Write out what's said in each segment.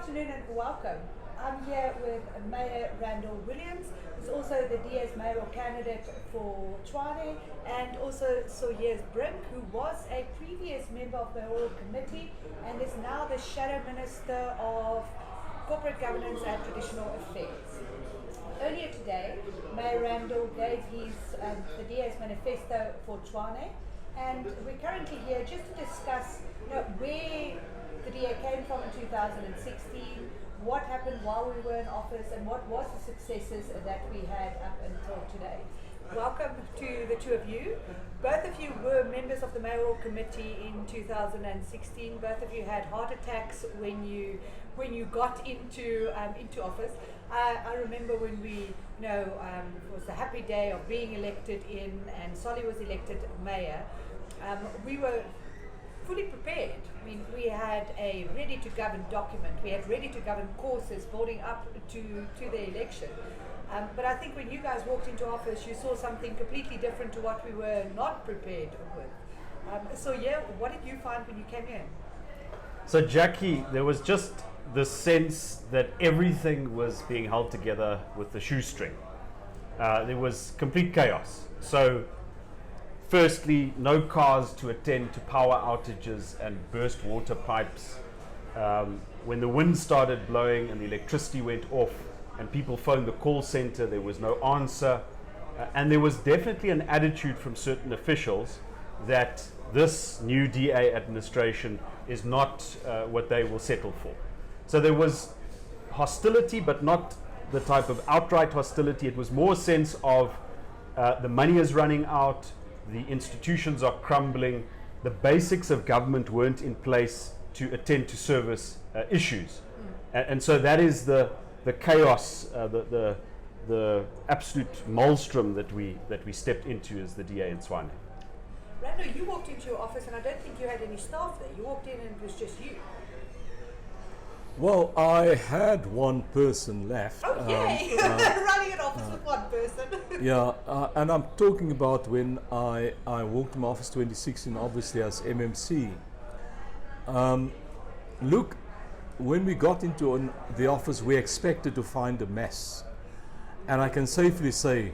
afternoon and welcome. I'm here with Mayor Randall Williams, who's also the DA's mayoral candidate for Tshwane, and also Cilliers Brink, who was a previous member of the mayoral committee and is now the Shadow Minister of Corporate Governance and Traditional Affairs. Earlier today, Mayor Randall gave the DA's Manifesto for Tshwane, and we're currently here just to discuss where the DA came from in 2016, what happened while we were in office, and what was the successes that we had up until today. Welcome to the two of you. Both of you were members of the mayoral committee in 2016. Both of you had heart attacks when you got into office. I remember when it was the happy day of being elected in, and Solly was elected mayor. We were fully prepared. I mean, we had a ready-to-govern document. We had ready-to-govern courses building up to the election. But I think when you guys walked into office, you saw something completely different to what we were not prepared with. So what did you find when you came in? So Jackie, there was just the sense that everything was being held together with the shoestring. There was complete chaos. So firstly, no cars to attend to power outages and burst water pipes. When the wind started blowing and the electricity went off and people phoned the call center, there was no answer. And there was definitely an attitude from certain officials that this new DA administration is not what they will settle for. So there was hostility, but not the type of outright hostility. It was more a sense of the money is running out, the institutions are crumbling, the basics of government weren't in place to attend to service issues. And so that is the chaos, the absolute maelstrom that we stepped into as the DA in Tshwane. Randall, you walked into your office and I don't think you had any staff there. You walked in and it was just you. Well, I had one person left. Oh, yay! Running an office with one person. Yeah, and I'm talking about when I walked in office 2016, obviously as MMC. Look, when we got into the office, we expected to find a mess. And I can safely say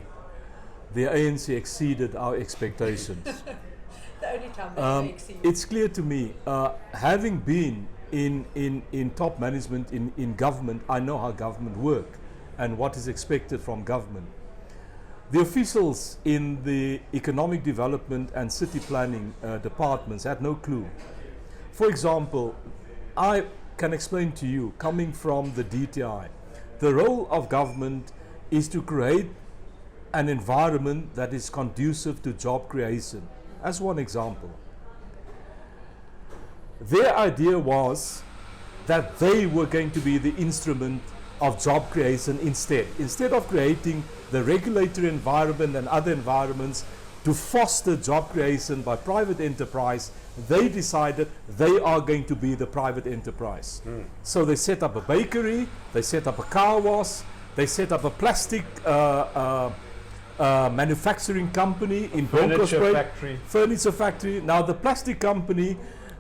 the ANC exceeded our expectations. The only time they exceeded. It's clear to me, having been in top management in government, I know how government work and what is expected from government. The officials in the economic development and city planning departments had no clue. For example, I can explain to you, coming from the DTI, the role of government is to create an environment that is conducive to job creation. As one example, their idea was that they were going to be the instrument of job creation instead of creating the regulatory environment and other environments to foster job creation by private enterprise. They decided they are going to be the private enterprise. So they set up a bakery, they set up a car wash, they set up a plastic manufacturing company in furniture factory. Now the plastic company,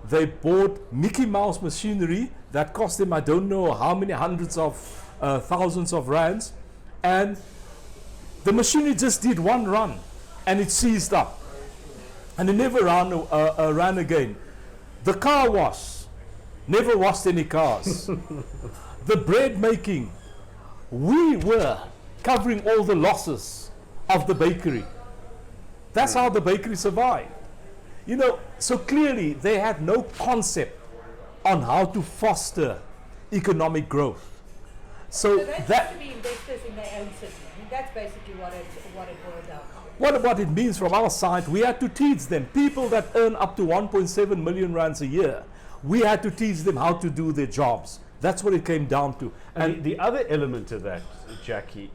they bought Mickey Mouse machinery that cost them I don't know how many hundreds of thousands of rands, and the machinery just did one run and it seized up and it never ran again. The car wash never washed any cars. The bread making, we were covering all the losses of the bakery. That's how the bakery survived. So clearly they had no concept on how to foster economic growth. So they have to be investors in their own city. I mean, that's basically what it boiled down to. What it means from our side, we had to teach them, people that earn up to 1.7 million rands a year, we had to teach them how to do their jobs. That's what it came down to. And the other element of that, Jackie,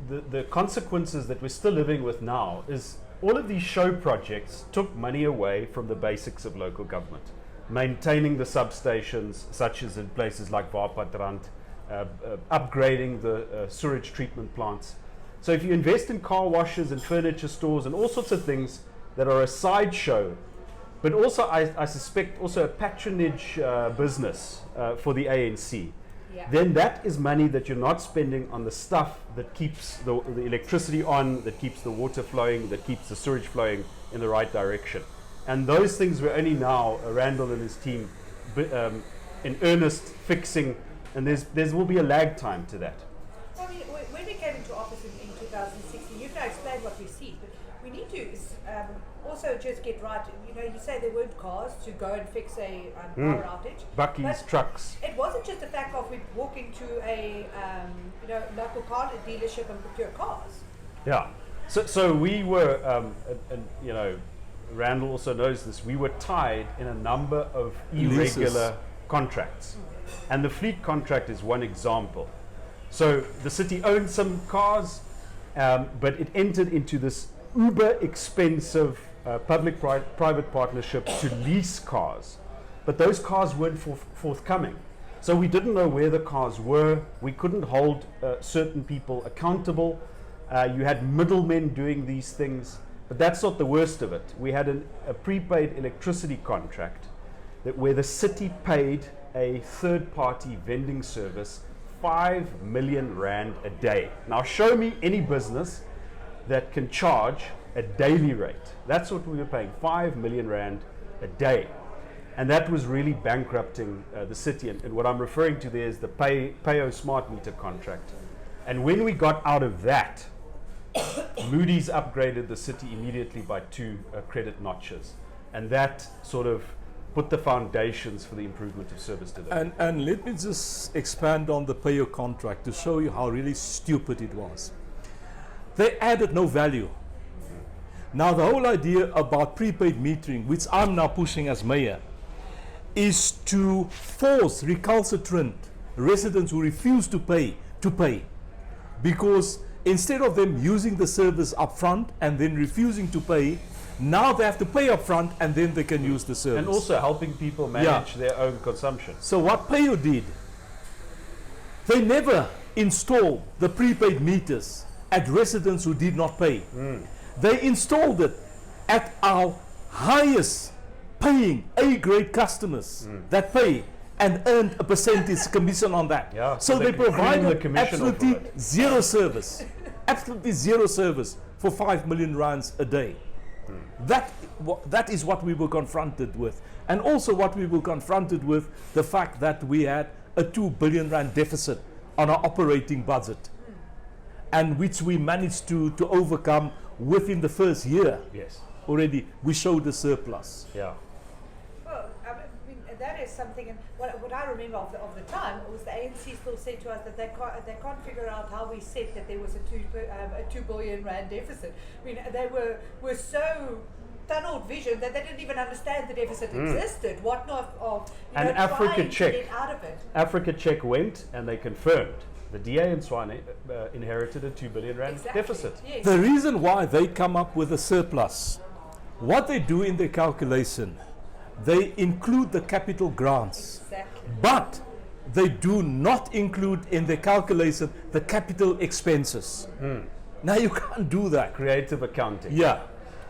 the consequences that we're still living with now is all of these show projects took money away from the basics of local government. Maintaining the substations, such as in places like Vapadrand, upgrading the sewage treatment plants. So if you invest in car washes and furniture stores and all sorts of things that are a sideshow, but also I suspect also a patronage business for the ANC, then that is money that you're not spending on the stuff that keeps the electricity on, that keeps the water flowing, that keeps the sewage flowing in the right direction. And those things we're only now, Randall and his team, in earnest fixing, and there will be a lag time to that. I mean, when we came into office in 2016, you've now explained what we see, but we need to also just get right. You know, you say there weren't cars to go and fix a power outage. Buckies, trucks. It wasn't just the fact of we walking to a local car dealership and procure cars. Yeah. So we were, and you know, Randall also knows this. We were tied in a number of irregular contracts, and the fleet contract is one example. So the city owned some cars, but it entered into this uber expensive public-private partnership to lease cars. But those cars weren't forthcoming. So we didn't know where the cars were. We couldn't hold certain people accountable. You had middlemen doing these things. But that's not the worst of it. We had a prepaid electricity contract where the city paid a third-party vending service 5 million rand a day. Now show me any business that can charge a daily rate. That's what we were paying, 5 million rand a day. And that was really bankrupting the city. And what I'm referring to there is the Payo smart meter contract. And when we got out of that, Moody's upgraded the city immediately by 2 credit notches. And that sort of put the foundations for the improvement of service delivery. And let me just expand on the Payo contract to show you how really stupid it was. They added no value. Now the whole idea about prepaid metering, which I'm now pushing as mayor, is to force recalcitrant residents who refuse to pay. Because instead of them using the service up front and then refusing to pay, now they have to pay up front and then they can use the service. And also helping people manage their own consumption. So what Payo did, they never installed the prepaid meters at residents who did not pay. They installed it at our highest paying A-grade customers that pay and earned a percentage commission on that. Yeah, so they provided the absolutely zero service. Absolutely zero service for 5 million rands a day. That is what we were confronted with. And also what we were confronted with, the fact that we had a 2 billion rand deficit on our operating budget, and which we managed to overcome within the first year. Yes. Already we showed a surplus. Yeah. Well, I mean, that is something, and what I remember of the time was the ANC still said to us that they can't figure out how we said that there was a 2 billion rand deficit. I mean, they were so tunneled vision that they didn't even understand the deficit existed. What not of and Africa trying Check to get out of it. Africa Check went and they confirmed the DA in Tshwane inherited a 2 billion rand deficit. Yes. The reason why they come up with a surplus, what they do in their calculation, they include the capital grants, but they do not include in their calculation the capital expenses. Now you can't do that. Creative accounting. Yeah.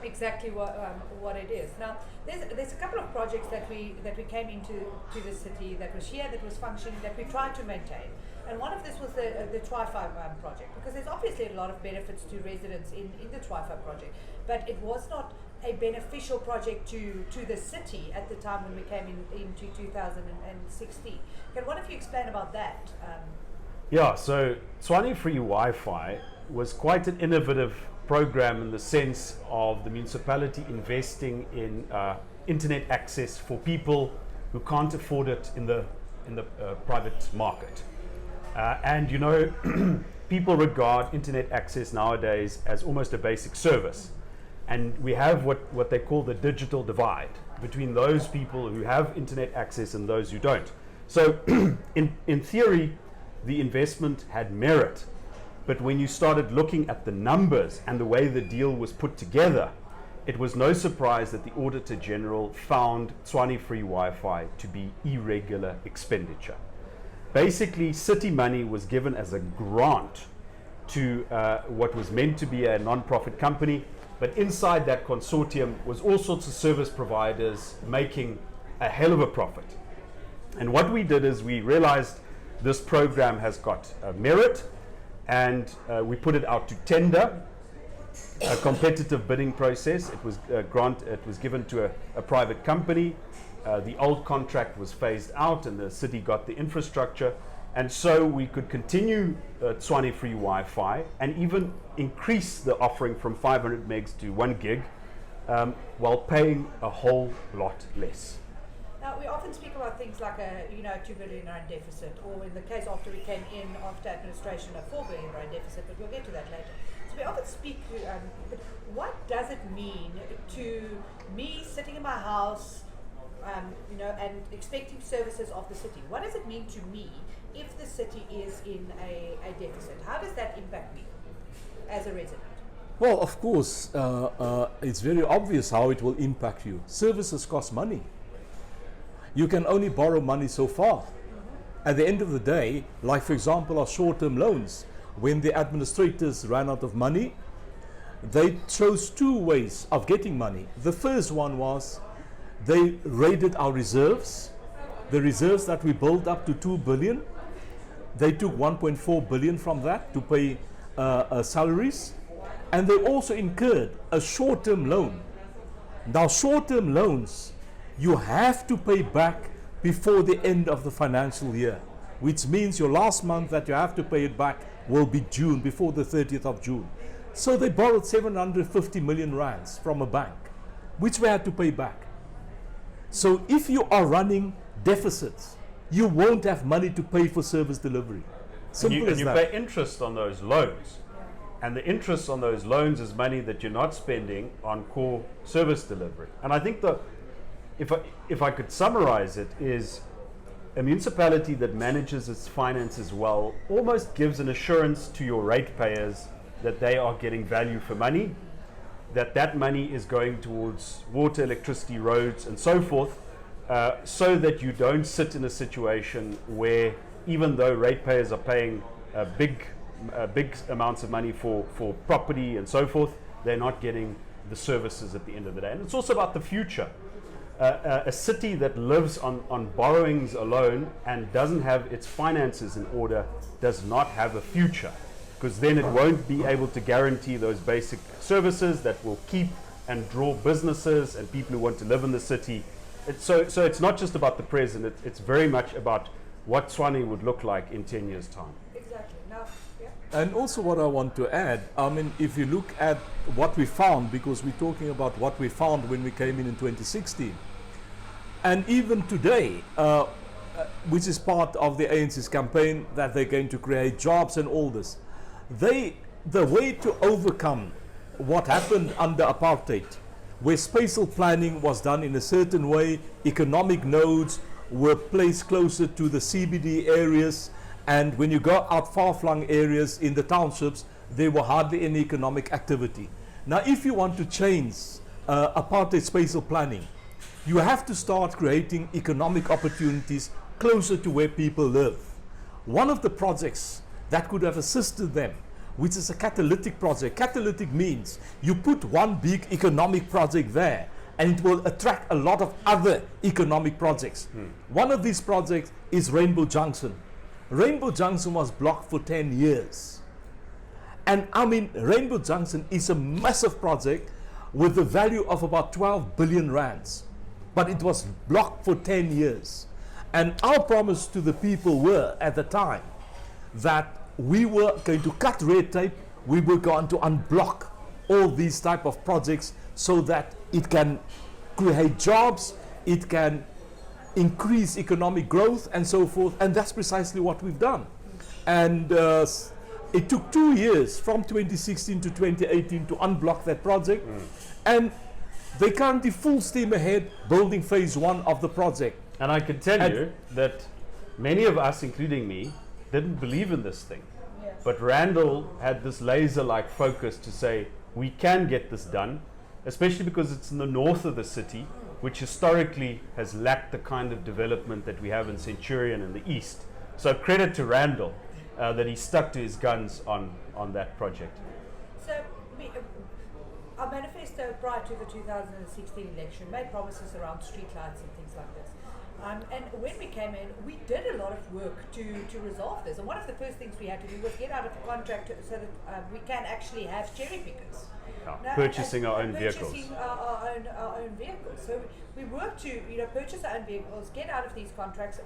Exactly what it is. Now, there's a couple of projects that we came into the city that was here, that was functioning, that we tried to maintain. And one of this was the Wi-Fi project, because there's obviously a lot of benefits to residents in the Wi-Fi project, but it was not a beneficial project to the city at the time when we came into 2016. Can one of you explain about that? Yeah, so Tshwane Free Wi-Fi was quite an innovative program in the sense of the municipality investing in internet access for people who can't afford it in the private market. And you know, people regard internet access nowadays as almost a basic service. And we have what they call the digital divide between those people who have internet access and those who don't. So in theory, the investment had merit. But when you started looking at the numbers and the way the deal was put together, it was no surprise that the Auditor General found Tshwane Free Wi-Fi to be irregular expenditure. Basically, city money was given as a grant to what was meant to be a non-profit company, but inside that consortium was all sorts of service providers making a hell of a profit. And what we did is we realized this program has got merit, and we put it out to tender, a competitive bidding process. It was it was given to a private company. The old contract was phased out, and the city got the infrastructure, and so we could continue Tshwane free Wi-Fi and even increase the offering from 500 megs to 1 gig, while paying a whole lot less. Now, we often speak about things like a 2 billion rand deficit, or in the case after we came in after administration, a 4 billion rand deficit, but we'll get to that later. So we often speak, but what does it mean to me sitting in my house, and expecting services of the city? What does it mean to me if the city is in a deficit? How does that impact me as a resident? Well, of course, it's very obvious how it will impact you. Services cost money. You can only borrow money so far. At the end of the day, like for example, our short-term loans, when the administrators ran out of money, they chose two ways of getting money. The first one was they raided our reserves, the reserves that we built up to 2 billion. They took 1.4 billion from that to pay salaries, and they also incurred a short-term loan. Now, short-term loans, you have to pay back before the end of the financial year, which means your last month that you have to pay it back will be June, before the 30th of June. So they borrowed 750 million rands from a bank, which we had to pay back. So if you are running deficits, you won't have money to pay for service delivery. Simple as that. And you pay interest on those loans. And the interest on those loans is money that you're not spending on core service delivery. And I think if I could summarize it, is a municipality that manages its finances well almost gives an assurance to your ratepayers that they are getting value for money, that money is going towards water, electricity, roads, and so forth, so that you don't sit in a situation where, even though ratepayers are paying big amounts of money for property and so forth, they're not getting the services at the end of the day. And it's also about the future. A city that lives on borrowings alone and doesn't have its finances in order does not have a future, because then it won't be able to guarantee those basic services that will keep and draw businesses and people who want to live in the city. So it's not just about the present, it's very much about what Tshwane would look like in 10 years' time. Exactly. Now, yeah. And also what I want to add, I mean, if you look at what we found, because we're talking about what we found when we came in 2016, and even today, which is part of the ANC's campaign that they're going to create jobs and all this, the way to overcome what happened under apartheid, where spatial planning was done in a certain way, economic nodes were placed closer to the CBD areas, and when you go out far-flung areas in the townships, there were hardly any economic activity. Now, if you want to change apartheid spatial planning, you have to start creating economic opportunities closer to where people live. One of the projects that could have assisted them, which is a catalytic project. Catalytic means you put one big economic project there and it will attract a lot of other economic projects. One of these projects is Rainbow Junction. Rainbow Junction was blocked for 10 years. And I mean, Rainbow Junction is a massive project with a value of about 12 billion rands. But it was blocked for 10 years. And our promise to the people were, at the time, that we were going to cut red tape, we were going to unblock all these type of projects so that it can create jobs, it can increase economic growth and so forth, and that's precisely what we've done. And it took 2 years, from 2016 to 2018, to unblock that project, and they're currently full steam ahead building phase 1 of the project. And I can tell you that many of us, including me, didn't believe in this thing. Yes. But Randall had this laser-like focus to say, we can get this done, especially because it's in the north of the city, which historically has lacked the kind of development that we have in Centurion in the east. So credit to Randall that he stuck to his guns on that project. So, our manifesto prior to the 2016 election made promises around streetlights and things like this. And when we came in, we did a lot of work to resolve this. And one of the first things we had to do was get out of the contract so that we can actually have cherry pickers. Purchasing our own vehicles. Purchasing our own vehicles. So we work to purchase our own vehicles, get out of these contracts.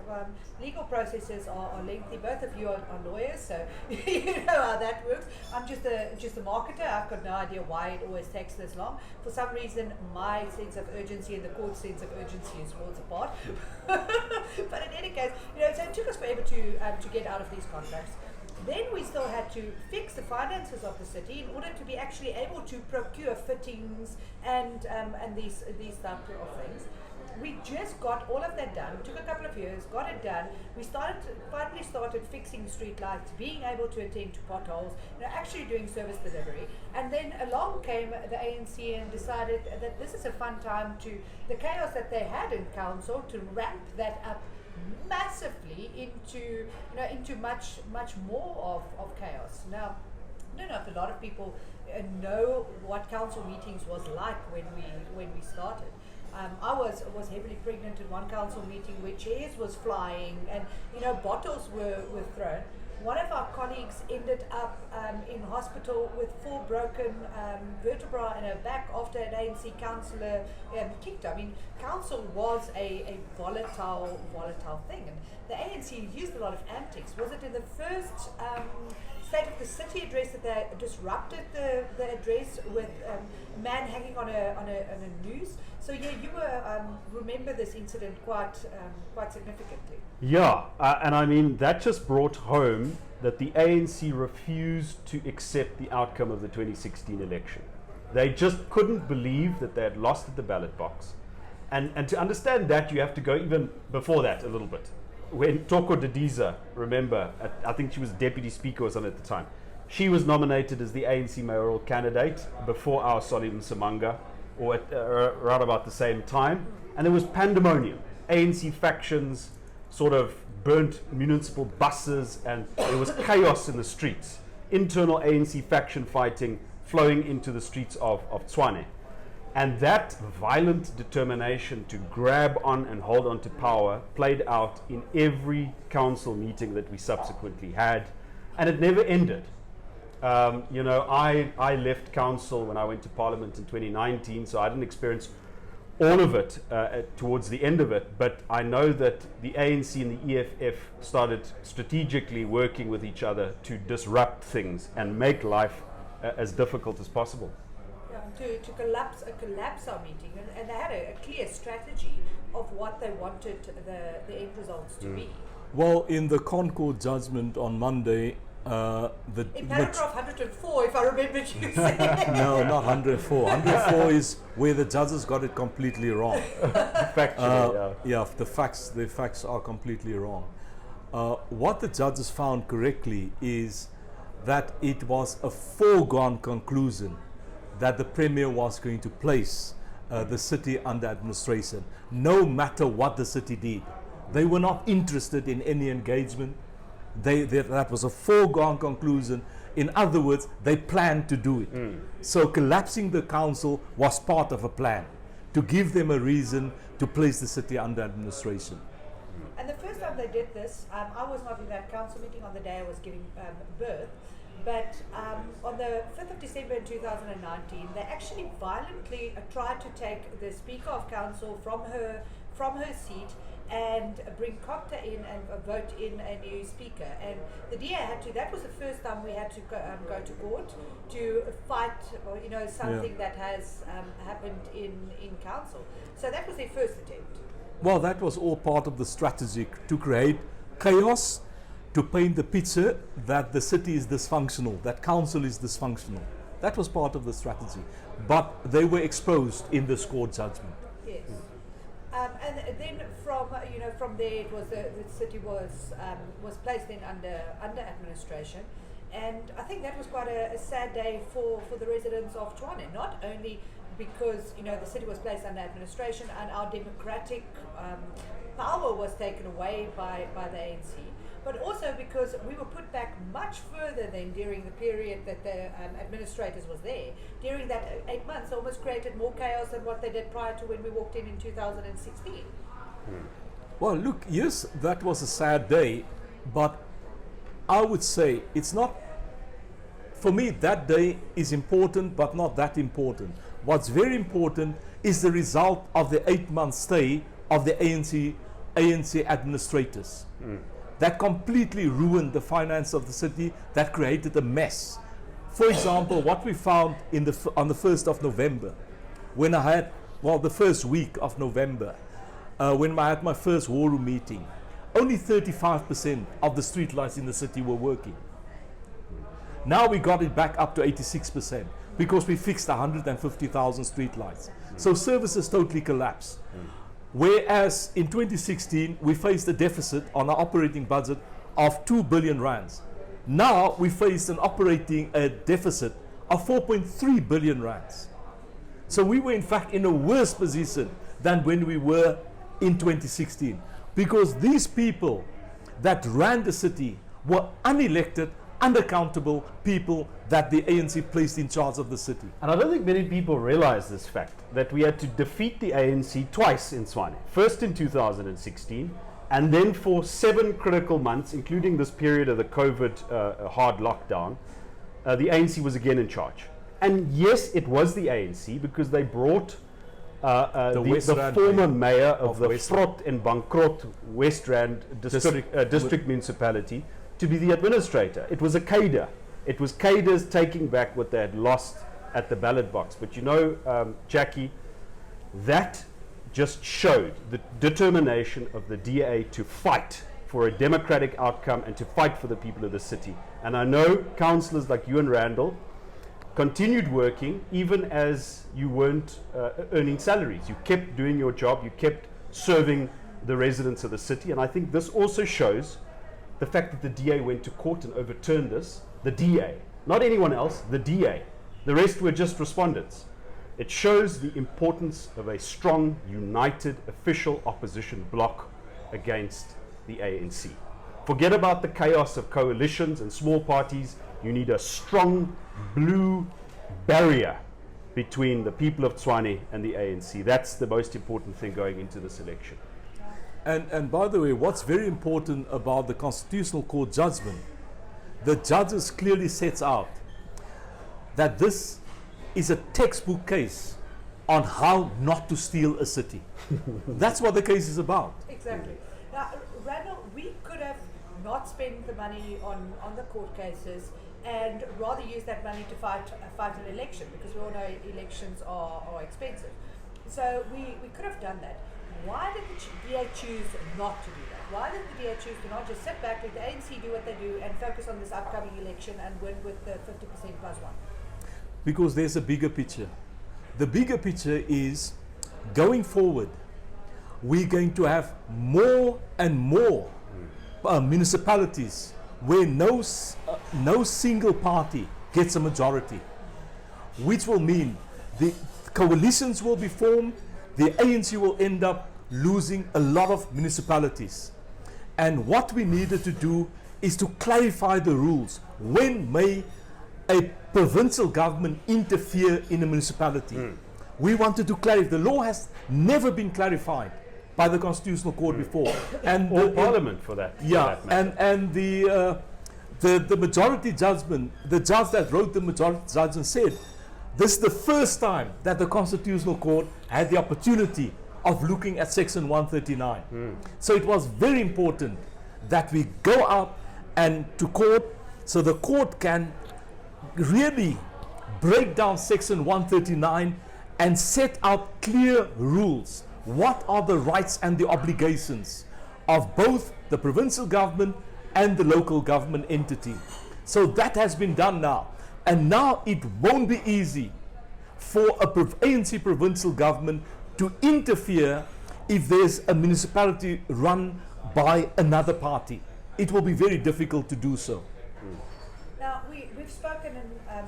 Legal processes are lengthy. Both of you are lawyers, so you know how that works. I'm just a marketer. I've got no idea why it always takes this long. For some reason, my sense of urgency and the court's sense of urgency is worlds apart. But in any case, so it took us forever to get out of these contracts. Then we still had to fix the finances of the city in order to be actually able to procure fittings and these type of things. We just got all of that done. It took a couple of years, got it done. We finally started fixing street lights, being able to attend to potholes, actually doing service delivery. And then along came the ANC and decided that this is a fun time the chaos that they had in council, to ramp that up massively into much more of chaos. Now, I don't know if a lot of people know what council meetings was like when we started. I was heavily pregnant in one council meeting where chairs was flying and bottles were thrown. One of our colleagues ended up in hospital with 4 broken vertebrae in her back after an ANC councillor kicked her. I mean, council was a volatile thing, and the ANC used a lot of antics. Was it in the first State of the City address that they disrupted the address with a man hanging on a noose? So yeah, you remember this incident quite significantly. Yeah, and I mean that just brought home that the ANC refused to accept the outcome of the 2016 election. They just couldn't believe that they had lost at the ballot box. And to understand that, you have to go even before that a little bit. When Toko Didiza, remember, I think she was deputy speaker or something at the time, she was nominated as the ANC mayoral candidate before our Solly Msimanga, or at around about the same time, and there was pandemonium. ANC factions sort of burnt municipal buses, and there was chaos in the streets. Internal ANC faction fighting flowing into the streets of Tshwane. And that violent determination to grab on and hold on to power played out in every council meeting that we subsequently had, and it never ended. I left council when I went to Parliament in 2019, so I didn't experience all of it towards the end of it, but I know that the ANC and the EFF started strategically working with each other to disrupt things and make life as difficult as possible. To collapse our meeting, and they had a clear strategy of what they wanted the end results to be. Well, in the Concord judgment on Monday, in paragraph 104, if I remember you saying. No, not 104. 104 is where the judges got it completely wrong. Factually, yeah, the facts are completely wrong. What the judges found correctly is that it was a foregone conclusion that the Premier was going to place the city under administration, no matter what the city did. They were not interested in any engagement. That was a foregone conclusion. In other words, they planned to do it. So collapsing the council was part of a plan to give them a reason to place the city under administration. And the first time they did this, I was not in that council meeting on the day I was giving birth. But on the 5th of December in 2019, they actually violently tried to take the Speaker of Council from her seat and bring Copter in and vote in a new Speaker. And the DA had to, that was the first time we had to go to court to fight something that has happened in Council. So that was their first attempt. Well, that was all part of the strategy to create chaos, to paint the picture that the city is dysfunctional, that council is dysfunctional. That was part of the strategy. But they were exposed in this court judgment. Yes. And then from there it was the city was placed then under administration. And I think that was quite a sad day for the residents of Tshwane, not only because the city was placed under administration and our democratic power was taken away by the ANC, but also because we were put back much further than during the period that the administrators was there. During that 8 months, almost created more chaos than what they did prior to when we walked in 2016. Well, look, yes, that was a sad day, but I would say it's not, for me, that day is important, but not that important. What's very important is the result of the 8-month stay of the ANC administrators. That completely ruined the finance of the city, that created a mess. For example, what we found on the 1st of November, when I had, the first week of November, when I had my first war room meeting, only 35% of the street lights in the city were working. Now we got it back up to 86% because we fixed 150,000 street lights. So services totally collapsed. Whereas in 2016, we faced a deficit on our operating budget of 2 billion rands. Now we faced an operating deficit of 4.3 billion rands. So we were in fact in a worse position than when we were in 2016. Because these people that ran the city were unelected, unaccountable people that the ANC placed in charge of the city. And I don't think many people realize this fact, that we had to defeat the ANC twice in Tshwane. First in 2016, and then for 7 critical months, including this period of the COVID hard lockdown, the ANC was again in charge. And yes, it was the ANC because they brought the former mayor of the Frot and Bankrot West Rand district municipality to be the administrator. It was a cadre. It was cadres taking back what they had lost at the ballot box. But you know, Jackie, that just showed the determination of the DA to fight for a democratic outcome and to fight for the people of the city. And I know councillors like you and Randall continued working even as you weren't earning salaries. You kept doing your job, you kept serving the residents of the city, and I think this also shows the fact that the DA went to court and overturned this. The DA, not anyone else, the DA. The rest were just respondents. It shows the importance of a strong, united, official opposition bloc against the ANC. Forget about the chaos of coalitions and small parties. You need a strong blue barrier between the people of Tshwane and the ANC. That's the most important thing going into this election. And by the way, what's very important about the Constitutional Court judgment, the judges clearly sets out that this is a textbook case on how not to steal a city. That's what the case is about. Exactly. Now, Randall, we could have not spent the money on the court cases and rather use that money to fight an election, because we all know elections are expensive. So we could have done that. Why did the DA choose not to do that? Why did the DA choose to not just sit back, let the ANC do what they do and focus on this upcoming election and win with the 50% plus one? Because there's a bigger picture. The bigger picture is, going forward, we're going to have more and more municipalities where no single party gets a majority, which will mean the coalitions will be formed, the ANC will end up losing a lot of municipalities. And what we needed to do is to clarify the rules. When may a provincial government interfere in a municipality? We wanted to clarify. The law has never been clarified by the Constitutional Court before, and or Parliament for that. Yeah, for that and the majority judgment, the judge that wrote the majority judgment said, this is the first time that the Constitutional Court had the opportunity of looking at Section 139. So it was very important that we go out and to court, so the court can really break down Section 139 and set out clear rules. What are the rights and the obligations of both the provincial government and the local government entity? So that has been done now. And now it won't be easy for a ANC provincial government to interfere if there's a municipality run by another party. It will be very difficult to do so. Now, we've spoken, and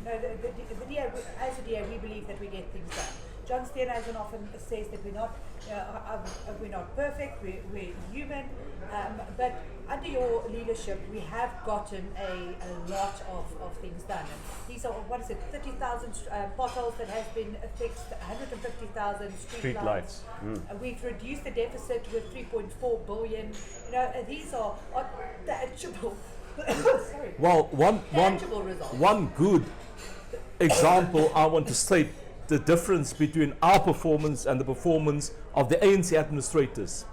the DA, as a DA, we believe that we get things done. John Steenhuisen often says that we're not we're not perfect, we're human, but under your leadership we have gotten a lot of things done. And these are, 30,000 potholes that have been fixed, 150,000 street lights. We've reduced the deficit with 3.4 billion. These are tangible. Sorry. Well, Tangible results. one good example I want to state the difference between our performance and the performance of the ANC administrators.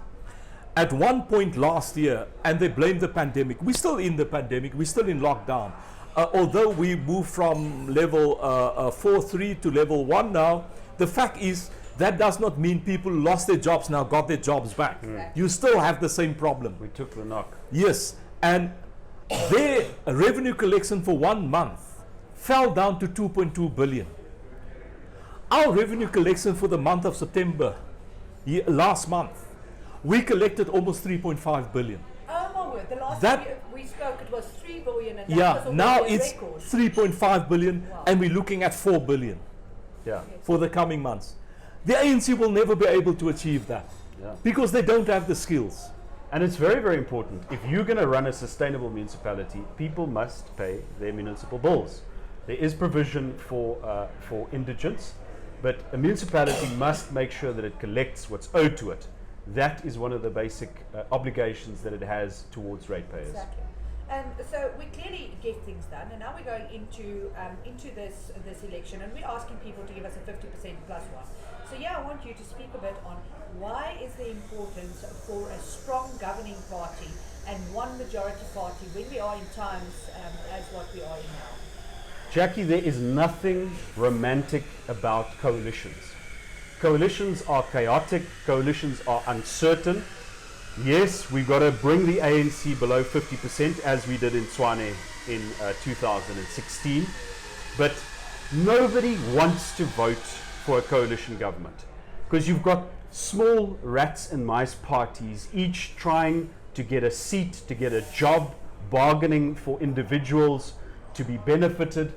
At one point last year, and they blamed the pandemic, we're still in the pandemic, we're still in lockdown. Although we moved from level 4-3 to level 1 now, the fact is that does not mean people lost their jobs now, got their jobs back. You still have the same problem. We took the knock. Yes, and their revenue collection for 1 month fell down to 2.2 billion. Our revenue collection for the month of September, last month, we collected almost 3.5 billion. Oh my word, the last time we spoke it was 3 billion and that was now already a it's record. 3.5 billion and we're looking at 4 billion for the coming months. The ANC will never be able to achieve that because they don't have the skills. And it's very, very important. If you're going to run a sustainable municipality, people must pay their municipal bills. There is provision for indigents, but a municipality must make sure that it collects what's owed to it. That is one of the basic obligations that it has towards ratepayers. Exactly. And so we clearly get things done, and now we're going into this election, and we're asking people to give us a 50% plus one. So I want you to speak a bit on why is the importance for a strong governing party and one majority party when we are in times as what we are in now. Jackie, there is nothing romantic about coalitions. Coalitions are chaotic, coalitions are uncertain. Yes, we've got to bring the ANC below 50% as we did in Tshwane in 2016, but nobody wants to vote for a coalition government because you've got small rats and mice parties, each trying to get a seat, to get a job, bargaining for individuals to be benefited.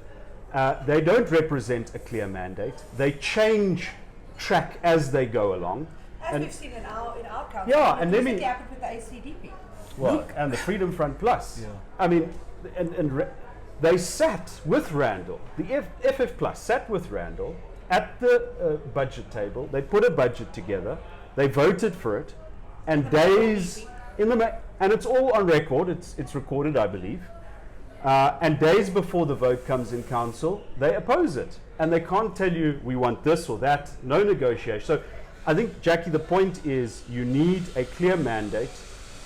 They don't represent a clear mandate. They change track as they go along. As we've seen in our country. Yeah, and recently happened with the ACDP. Well, and the Freedom Front Plus. Yeah. I mean, they sat with Randall. The FF Plus sat with Randall at the budget table. They put a budget together. They voted for it, and days in the and it's all on record. It's recorded, I believe. And days before the vote comes in council, they oppose it, and they can't tell you we want this or that. No negotiation. So, I think, Jackie, the point is you need a clear mandate.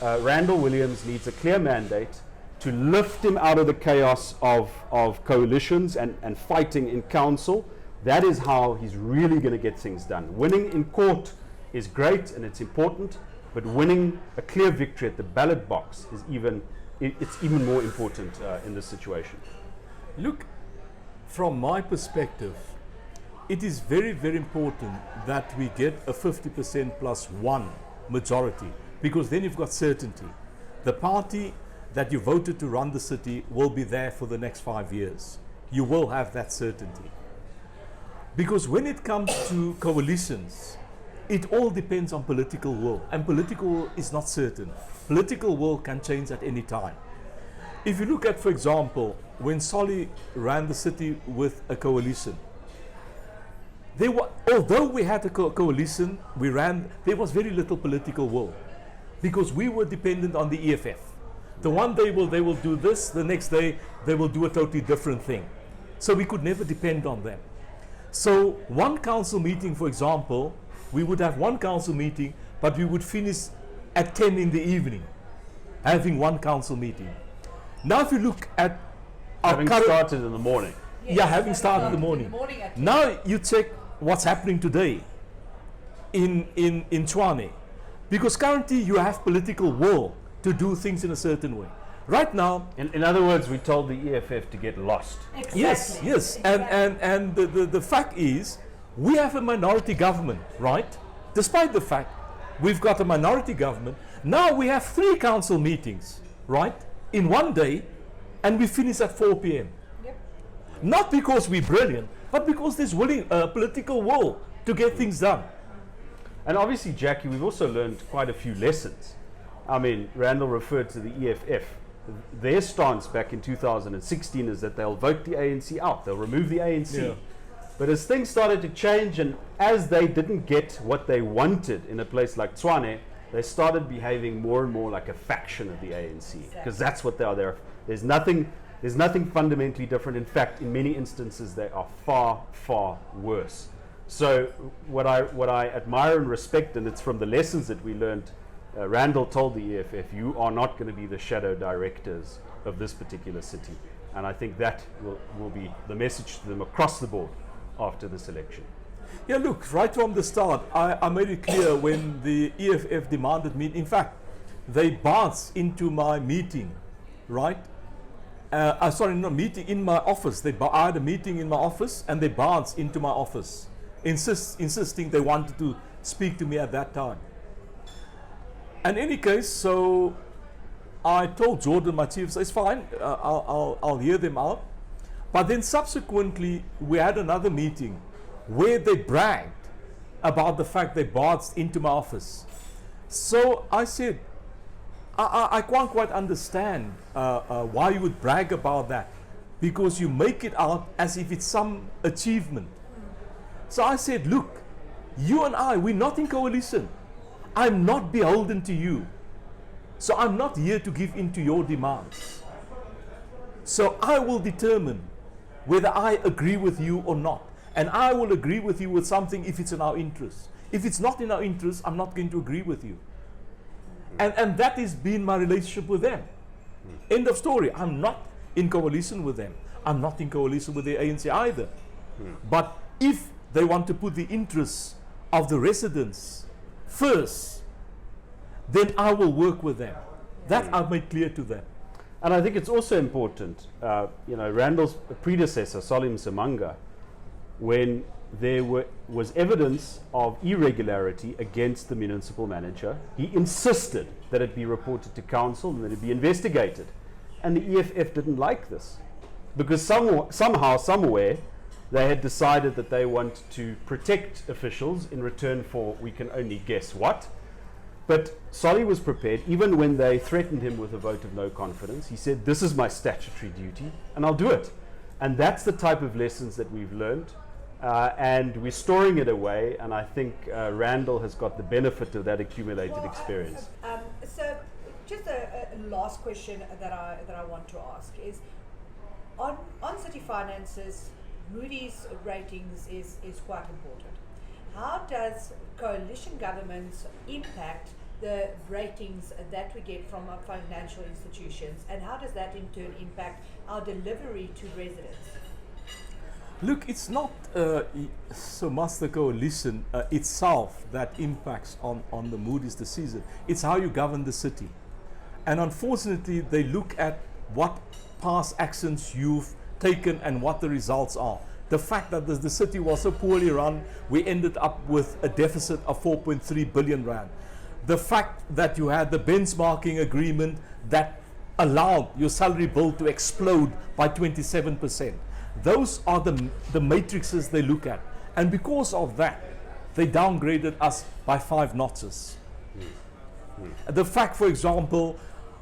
Randall Williams needs a clear mandate to lift him out of the chaos of coalitions and fighting in council. That is how he's really going to get things done. Winning in court is great and it's important, but winning a clear victory at the ballot box is it's even more important in this situation. Look, from my perspective, it is very, very important that we get a 50% plus one majority, because then you've got certainty. The party that you voted to run the city will be there for the next 5 years. You will have that certainty. Because when it comes to coalitions, it all depends on political will, and political will is not certain. Political will can change at any time. If you look at, for example, when Solly ran the city with a coalition, although we had a coalition, there was very little political will, because we were dependent on the EFF. The one day they will do this, the next day they will do a totally different thing. So we could never depend on them. So one council meeting, for example, we would have one council meeting, but we would finish at 10 in the evening, having one council meeting. Now if you look at having started in the morning. Yes, having started in the morning. Now you check what's happening today in Tshwane, because currently you have political will to do things in a certain way. Right now, in other words, we told the EFF to get lost. Exactly. Yes, exactly. and the fact is, we have a minority government, right? Despite the fact we've got a minority government, now we have 3 council meetings, right, in one day, and we finish at 4 p.m. Yep. Not because we're brilliant, but because there's political will to get things done. And obviously, Jackie, we've also learned quite a few lessons. I mean, Randall referred to the EFF. Their stance back in 2016 is that they'll vote the ANC out. They'll remove the ANC. Yeah. But as things started to change, and as they didn't get what they wanted in a place like Tshwane, they started behaving more and more like a faction of the ANC, because that's what they are there. There's nothing fundamentally different. In fact, in many instances, they are far, far worse. So what I admire and respect, and it's from the lessons that we learned, Randall told the EFF, you are not going to be the shadow directors of this particular city. And I think that will be the message to them across the board after this election. Yeah, look, right from the start, I made it clear when the EFF demanded me. In fact, they barged into my meeting, right? Sorry, not meeting, in my office. I had a meeting in my office, and they barged into my office, insisting they wanted to speak to me at that time. In any case, so I told Jordan, my chief, it's fine, I'll hear them out. But then subsequently, we had another meeting where they bragged about the fact they barged into my office. So I said, I can't quite understand why you would brag about that, because you make it out as if it's some achievement. So I said, look, you and I, we're not in coalition. I'm not beholden to you. So I'm not here to give in to your demands. So I will determine whether I agree with you or not. And I will agree with you with something if it's in our interest. If it's not in our interest, I'm not going to agree with you. And that has been my relationship with them. End of story. I'm not in coalition with them. I'm not in coalition with the ANC either. But if they want to put the interests of the residents first, then I will work with them. That I've made clear to them. And I think it's also important, Randall's predecessor, Solly Msimanga, when there was evidence of irregularity against the municipal manager, he insisted that it be reported to council and that it be investigated. And the EFF didn't like this, because somehow, somewhere, they had decided that they want to protect officials in return for, we can only guess what. But Solly was prepared, even when they threatened him with a vote of no confidence. He said, this is my statutory duty, and I'll do it. And that's the type of lessons that we've learned. And we're storing it away, and I think Randall has got the benefit of that accumulated experience. So just a last question that I want to ask is, on city finances, Moody's ratings is quite important. How does coalition governments impact the ratings that we get from our financial institutions, and how does that in turn impact our delivery to residents? Look, it's not so much the coalition itself that impacts on the Moody's decision. It's how you govern the city. And unfortunately, they look at what past actions you've taken and what the results are. The fact that the city was so poorly run, we ended up with a deficit of 4.3 billion rand. The fact that you had the benchmarking agreement that allowed your salary bill to explode by 27%. Those are the matrices they look at. And because of that, they downgraded us by 5 notches. The fact, for example,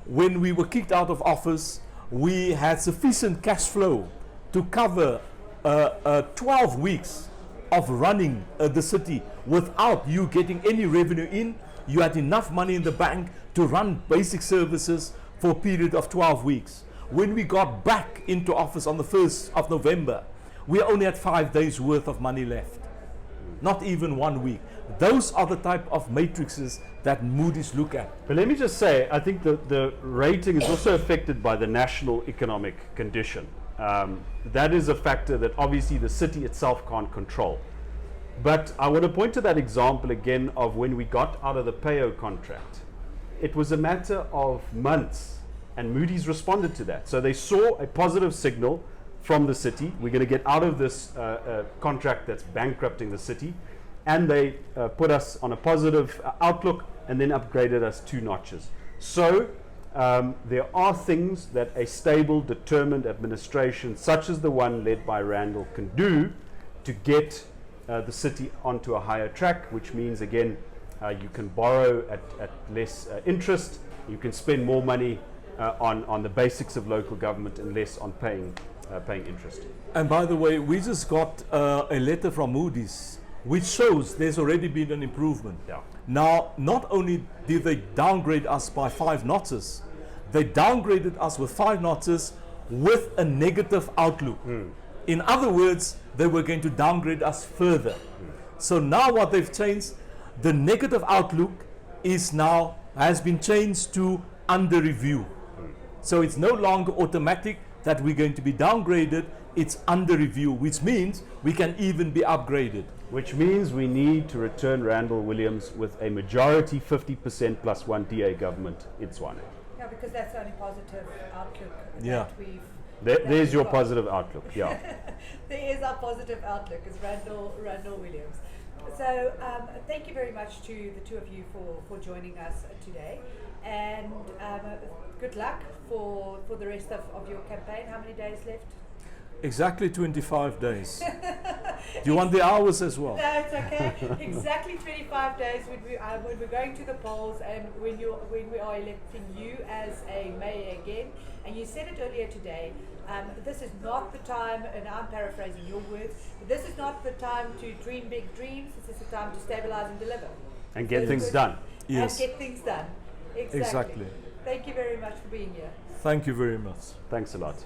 when we were kicked out of office, we had sufficient cash flow to cover 12 weeks of running the city without you getting any revenue in. You had enough money in the bank to run basic services for a period of 12 weeks. When we got back into office on the 1st of November, we only had 5 days worth of money left. Not even 1 week. Those are the type of matrices that Moody's look at. But let me just say, I think the rating is also affected by the national economic condition. That is a factor that obviously the city itself can't control. But I want to point to that example again of when we got out of the PAYO contract. It was a matter of months, and Moody's responded to that. So they saw a positive signal from the city. We're going to get out of this contract that's bankrupting the city. And they put us on a positive outlook and then upgraded us 2 notches. So there are things that a stable, determined administration, such as the one led by Randall, can do to get the city onto a higher track, which means, again, You can borrow at less interest. You can spend more money on the basics of local government and less on paying interest. And by the way, we just got a letter from Moody's which shows there's already been an improvement. Yeah. Now, not only did they downgrade us by 5 notches, they downgraded us with 5 notches with a negative outlook. In other words, they were going to downgrade us further. So now what they've changed, the negative outlook has been changed to under review. So it's no longer automatic that we're going to be downgraded, it's under review, which means we can even be upgraded. Which means we need to return Randall Williams with a majority 50% plus 1 DA government in Tshwane. Yeah, because that's the only positive outlook Yeah. that we've... There's your positive outlook, yeah. There is our positive outlook, is Randall Williams. So thank you very much to the two of you for joining us today, and good luck for the rest of your campaign. How many days left? Exactly 25 days. Do you want the hours as well? No, it's okay. Exactly 25 days when we're going to the polls and when we are electing you as a mayor again. And you said it earlier today, this is not the time, and I'm paraphrasing your words, but this is not the time to dream big dreams, this is the time to stabilize and deliver. And get things done. Yes. And get things done. Exactly. Thank you very much for being here. Thank you very much. Thanks a lot.